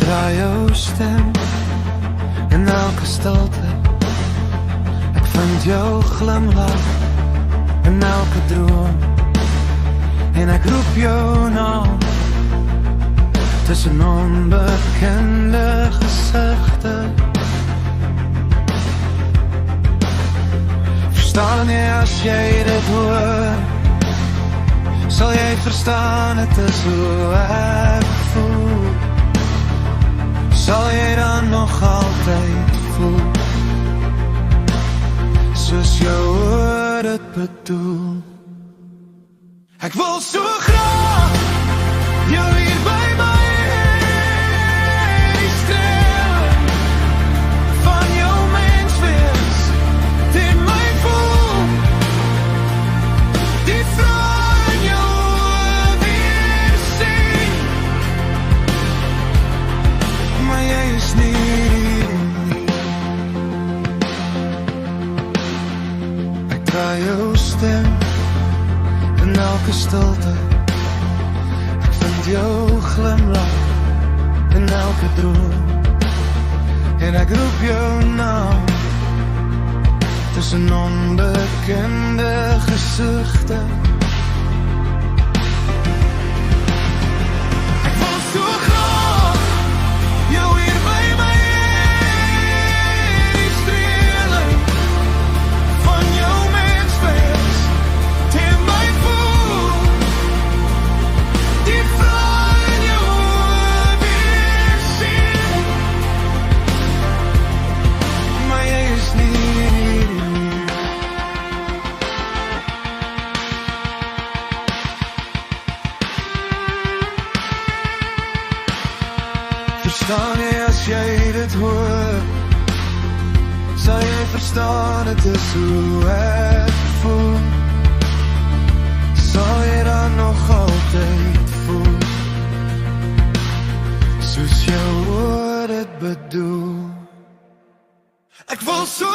draai jou stem in elke stilte. Ek vind jou glimlach in elke droom. En ek roep jou naam tussen onbekende gesigte. Verstaan jy as jy dit hoor? Sal jy verstaan het is hoe ek voel? Sal jy dan nog altyd voel soos jou woord het bedoel? Ek wil so graag jou hier by my hê, streel van jou menswees teen my voel, die vrou in jou weer sien, maar jy is nie hier. Ek draai jou stem in elke stilte. Ek vind jou glimlach in elke droom. En ek roep jou naam tussen onbekende gesigte. Ek wil so graag jou hier by my hê, strele van jou menswees teen my voel, die vrou in jou weer sien, maar jy is nie hier. Verstaan jy as jy dit hoor? Sal jy verstaan het is hoe ek voel? Sal jy dan nog altyd voel soos jou woord het bedoel? Ek wil so